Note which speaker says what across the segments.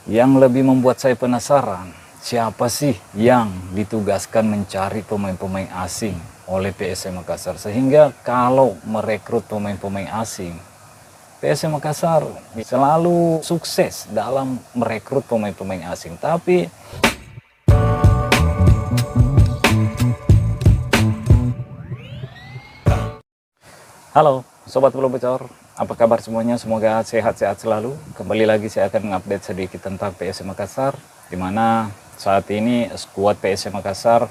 Speaker 1: Yang lebih membuat saya penasaran, siapa sih yang ditugaskan mencari pemain-pemain asing oleh PSM Makassar, sehingga kalau merekrut pemain-pemain asing, PSM Makassar selalu sukses dalam merekrut pemain-pemain asing. Tapi halo Sobat Bola Bocor, apa kabar semuanya? Semoga sehat-sehat selalu. Kembali lagi saya akan mengupdate sedikit tentang PSM Makassar, di mana saat ini skuad PSM Makassar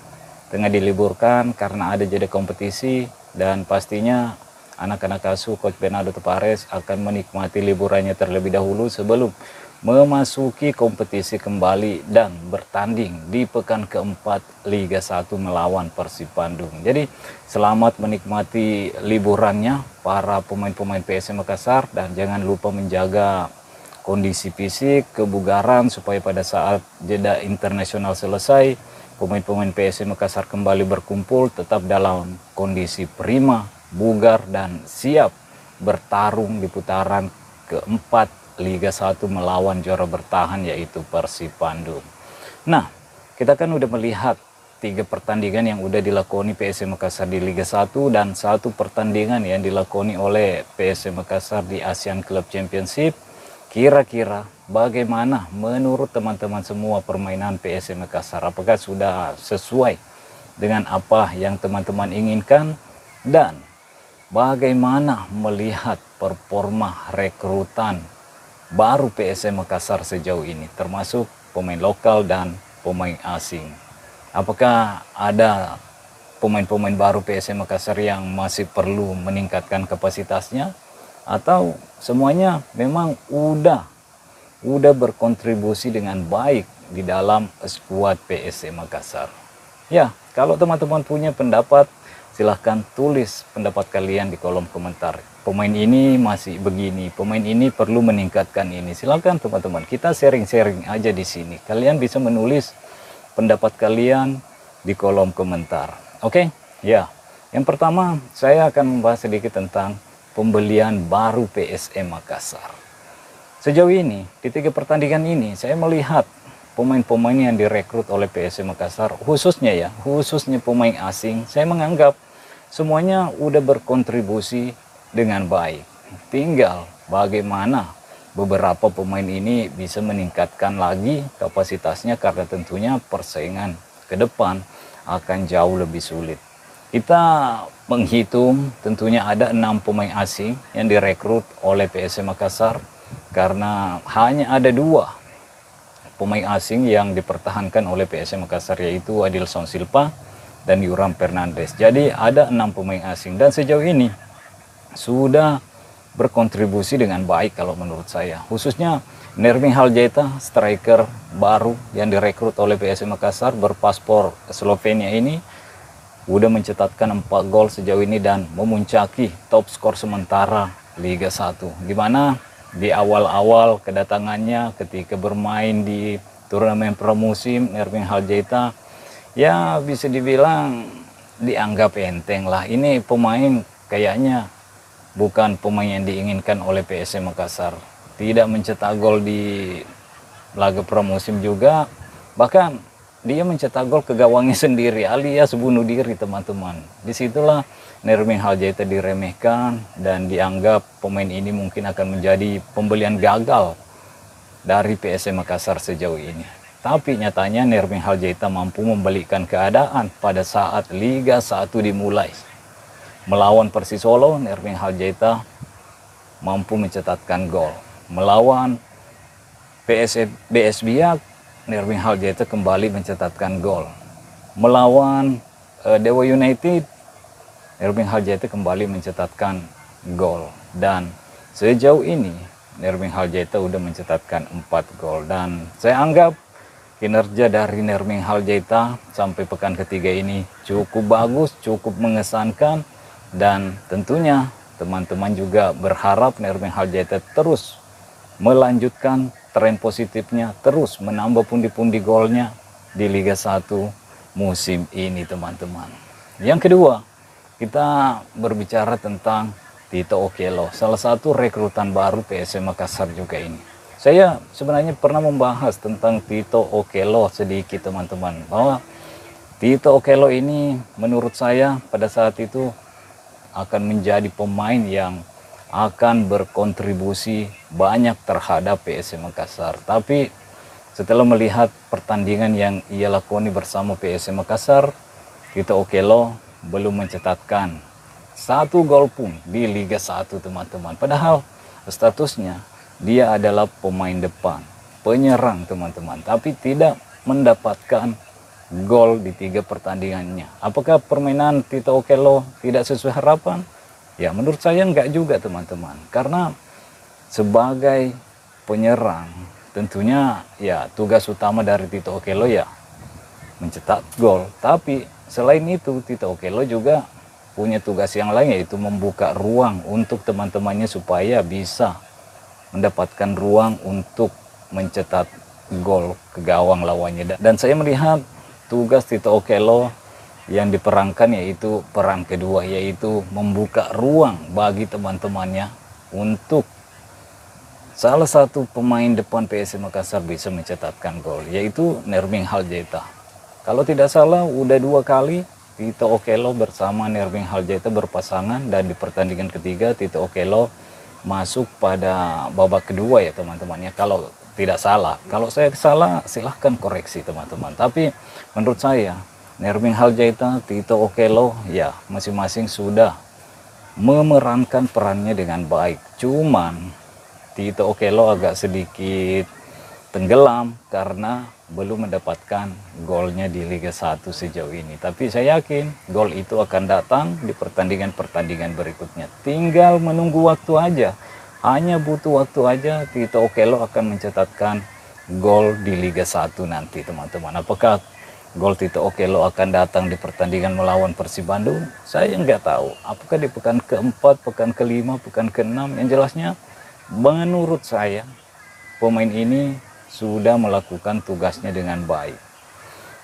Speaker 1: tengah diliburkan karena ada jeda kompetisi, dan pastinya anak-anak asuh Coach Bernardo Tavares akan menikmati liburannya terlebih dahulu sebelum memasuki kompetisi kembali dan bertanding di pekan keempat Liga 1 melawan Persib Bandung. Jadi selamat menikmati liburannya para pemain-pemain PSM Makassar, dan jangan lupa menjaga kondisi fisik, kebugaran, supaya pada saat jeda internasional selesai, pemain-pemain PSM Makassar kembali berkumpul tetap dalam kondisi prima, bugar, dan siap bertarung di putaran keempat Liga 1 melawan juara bertahan yaitu Persib Bandung. Nah, kita kan udah melihat 3 pertandingan yang udah dilakoni PSM Makassar di Liga 1 dan 1 pertandingan yang dilakoni oleh PSM Makassar di Asian Club Championship. Kira-kira bagaimana menurut teman-teman semua permainan PSM Makassar? Apakah sudah sesuai dengan apa yang teman-teman inginkan? Dan bagaimana melihat performa rekrutan baru PSM Makassar sejauh ini, termasuk pemain lokal dan pemain asing? Apakah ada pemain-pemain baru PSM Makassar yang masih perlu meningkatkan kapasitasnya, atau semuanya memang udah berkontribusi dengan baik di dalam skuad PSM Makassar? Ya, kalau teman-teman punya pendapat, silahkan tulis pendapat kalian di kolom komentar. Pemain ini masih begini, pemain ini perlu meningkatkan ini. Silahkan teman-teman, kita sharing-sharing aja di sini. Kalian bisa menulis pendapat kalian di kolom komentar. Oke? Ya. Yang pertama, saya akan membahas sedikit tentang pembelian baru PSM Makassar. Sejauh ini, di 3 pertandingan ini, saya melihat pemain-pemain yang direkrut oleh PSM Makassar, khususnya pemain asing, saya menganggap semuanya udah berkontribusi dengan baik. Tinggal bagaimana beberapa pemain ini bisa meningkatkan lagi kapasitasnya, karena tentunya persaingan ke depan akan jauh lebih sulit. Kita menghitung tentunya ada 6 pemain asing yang direkrut oleh PSM Makassar, karena hanya ada 2 pemain asing yang dipertahankan oleh PSM Makassar, yaitu Adilson Silva dan Yuram Fernandes. Jadi ada 6 pemain asing, dan sejauh ini sudah berkontribusi dengan baik kalau menurut saya. Khususnya Nermin Haljaita, striker baru yang direkrut oleh PSM Makassar berpaspor Slovenia ini, udah mencetakkan 4 gol sejauh ini dan memuncaki top skor sementara Liga 1. Dimana di awal-awal kedatangannya ketika bermain di turnamen pramusim, Nermin Haljaita ya bisa dibilang dianggap enteng lah. Ini pemain kayaknya bukan pemain yang diinginkan oleh PSM Makassar. Tidak mencetak gol di laga pramusim juga, bahkan dia mencetak gol ke gawangnya sendiri, alias bunuh diri teman-teman. Disitulah Nermin Haljaita diremehkan dan dianggap pemain ini mungkin akan menjadi pembelian gagal dari PSM Makassar sejauh ini. Tapi nyatanya Nermin Haljaita mampu membalikkan keadaan pada saat Liga 1 dimulai. Melawan Persis Solo, Nermin Haljaita mampu mencetakkan gol. Melawan BS Biak, Nermin Haljaita kembali mencetakkan gol. Melawan Dewa United, Nermin Haljaita kembali mencetakkan gol. Dan sejauh ini Nermin Haljaita udah mencetakkan 4 gol. Dan saya anggap kinerja dari Nermin Haljaita sampai pekan ketiga ini cukup bagus, cukup mengesankan. Dan tentunya teman-teman juga berharap Nermin Haljaita terus melanjutkan tren positifnya, terus menambah pundi-pundi golnya di Liga 1 musim ini teman-teman. Yang kedua, kita berbicara tentang Tito Okello, salah satu rekrutan baru PSM Makassar juga ini. Saya sebenarnya pernah membahas tentang Tito Okello sedikit teman-teman, bahwa Tito Okello ini menurut saya pada saat itu akan menjadi pemain yang akan berkontribusi banyak terhadap PSM Makassar. Tapi setelah melihat pertandingan yang ia lakoni bersama PSM Makassar, Tito Okello belum mencetakkan 1 gol pun di Liga 1 teman-teman. Padahal statusnya dia adalah pemain depan, penyerang teman-teman, tapi tidak mendapatkan gol di 3 pertandingannya. Apakah permainan Tito Okello tidak sesuai harapan? Ya menurut saya enggak juga teman-teman. Karena sebagai penyerang tentunya ya tugas utama dari Tito Okello ya mencetak gol. Tapi selain itu Tito Okello juga punya tugas yang lain, yaitu membuka ruang untuk teman-temannya supaya bisa mendapatkan ruang untuk mencetak gol ke gawang lawannya. Dan saya melihat tugas Tito Okello yang diperankan yaitu peran kedua, yaitu membuka ruang bagi teman-temannya untuk salah satu pemain depan PSM Makassar bisa mencetakkan gol, yaitu Nerming Haljaita. Kalau tidak salah udah 2 kali Tito Okello bersama Nerming Haljaita berpasangan, dan di pertandingan ketiga Tito Okello masuk pada babak kedua ya teman-teman ya, kalau tidak salah. Kalau saya salah silahkan koreksi teman-teman. Tapi menurut saya Nerming Haljaita, Tito Okello ya masing-masing sudah memerankan perannya dengan baik. Cuman Tito Okello agak sedikit tenggelam karena belum mendapatkan golnya di Liga 1 sejauh ini. Tapi saya yakin gol itu akan datang di pertandingan-pertandingan berikutnya. Tinggal menunggu waktu aja. Hanya butuh waktu aja Tito Okello akan mencetakkan gol di Liga 1 nanti teman-teman. Apakah gol Tito Okello akan datang di pertandingan melawan Persib Bandung? Saya nggak tahu. Apakah di pekan keempat, pekan kelima, pekan keenam? Yang jelasnya menurut saya pemain ini sudah melakukan tugasnya dengan baik.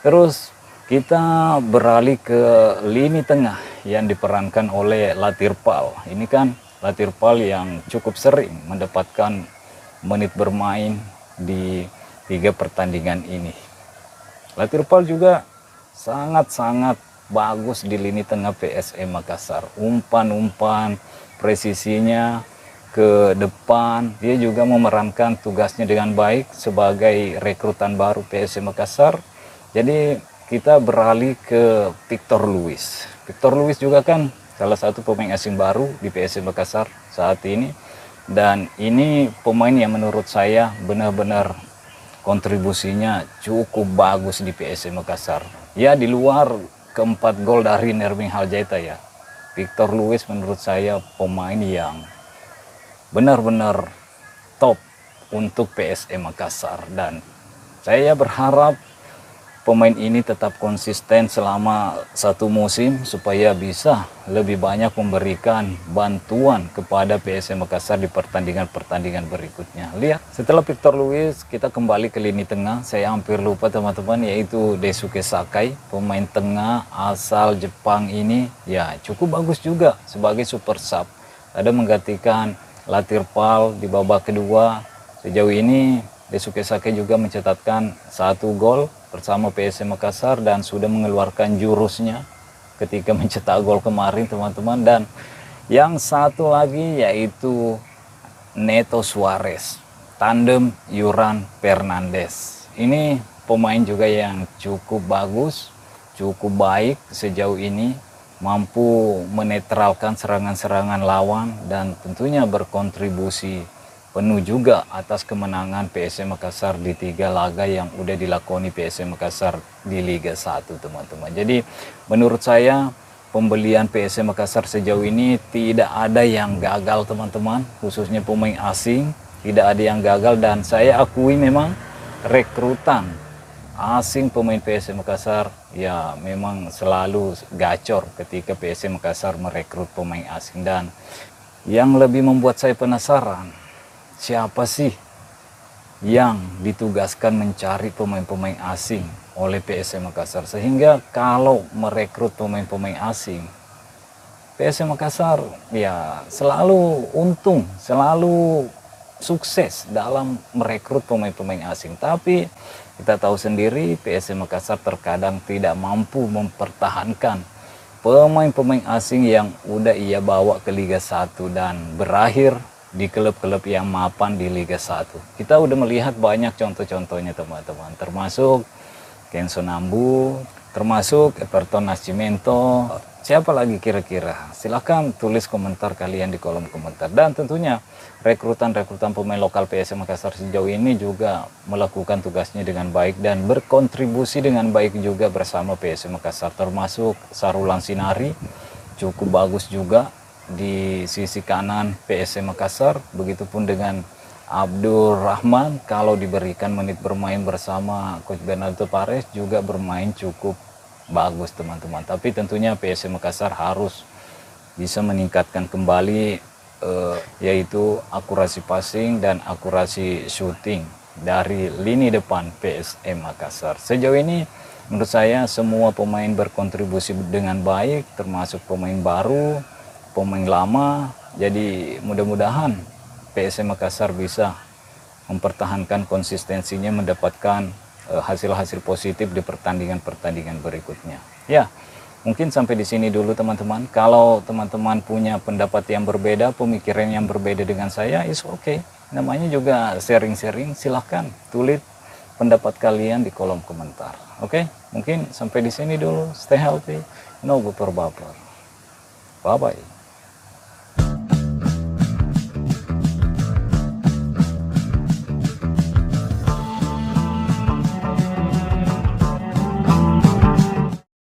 Speaker 1: Terus kita beralih ke lini tengah yang diperankan oleh Latirpal. Ini kan Latirpal yang cukup sering mendapatkan menit bermain di 3 pertandingan ini. Latirpal juga sangat-sangat bagus di lini tengah PSM Makassar. Umpan-umpan, presisinya ke depan, dia juga memerankan tugasnya dengan baik sebagai rekrutan baru PSM Makassar. Jadi kita beralih ke Victor Luis. Victor Luis juga kan salah satu pemain asing baru di PSM Makassar saat ini, dan ini pemain yang menurut saya benar-benar kontribusinya cukup bagus di PSM Makassar. Ya di luar keempat gol dari Nerming Haljaita ya, Victor Luis menurut saya pemain yang benar-benar top untuk PSM Makassar, dan saya berharap pemain ini tetap konsisten selama 1 musim supaya bisa lebih banyak memberikan bantuan kepada PSM Makassar di pertandingan-pertandingan berikutnya. Lihat, setelah Victor Luis kita kembali ke lini tengah. Saya hampir lupa teman-teman, yaitu Daisuke Sakai, pemain tengah asal Jepang ini ya cukup bagus juga sebagai super sub. Ada menggantikan Latirpal di babak kedua. Sejauh ini Daisuke Sakai juga mencatatkan 1 gol bersama PSM Makassar dan sudah mengeluarkan jurusnya ketika mencetak gol kemarin teman-teman. Dan yang satu lagi yaitu Neto Suarez, tandem Yuran Fernandes. Ini pemain juga yang cukup bagus, cukup baik sejauh ini, mampu menetralkan serangan-serangan lawan dan tentunya berkontribusi penuh juga atas kemenangan PSM Makassar di 3 laga yang udah dilakoni PSM Makassar di Liga 1 teman-teman. Jadi menurut saya pembelian PSM Makassar sejauh ini tidak ada yang gagal teman-teman, khususnya pemain asing tidak ada yang gagal. Dan saya akui memang rekrutan asing pemain PSM Makassar ya memang selalu gacor ketika PSM Makassar merekrut pemain asing. Dan yang lebih membuat saya penasaran, siapa sih yang ditugaskan mencari pemain-pemain asing oleh PSM Makassar, sehingga kalau merekrut pemain-pemain asing PSM Makassar ya selalu untung, selalu sukses dalam merekrut pemain-pemain asing. Tapi kita tahu sendiri PSM Makassar terkadang tidak mampu mempertahankan pemain-pemain asing yang udah ia bawa ke Liga 1 dan berakhir di klub-klub yang mapan di Liga 1. Kita udah melihat banyak contoh-contohnya teman-teman, termasuk Kenzo Nambu, termasuk Everton Nascimento. Siapa lagi kira-kira? Silahkan tulis komentar kalian di kolom komentar. Dan tentunya rekrutan pemain lokal PSM Makassar sejauh ini juga melakukan tugasnya dengan baik dan berkontribusi dengan baik juga bersama PSM Makassar, termasuk Sarulan Sinari cukup bagus juga di sisi kanan PSM Makassar. Begitupun dengan Abdul Rahman, kalau diberikan menit bermain bersama Coach Bernardo Pares juga bermain cukup bagus teman-teman. Tapi tentunya PSM Makassar harus bisa meningkatkan kembali yaitu akurasi passing dan akurasi shooting dari lini depan PSM Makassar. Sejauh ini menurut saya semua pemain berkontribusi dengan baik, termasuk pemain baru, pemain lama. Jadi mudah-mudahan PSM Makassar bisa mempertahankan konsistensinya, mendapatkan hasil-hasil positif di pertandingan-pertandingan berikutnya. Ya, mungkin sampai di sini dulu teman-teman. Kalau teman-teman punya pendapat yang berbeda, pemikiran yang berbeda dengan saya, is okay. Namanya juga sharing-sharing, silahkan tulis pendapat kalian di kolom komentar. Oke, mungkin sampai di sini dulu. Stay healthy, no baper-baper. Bye-bye.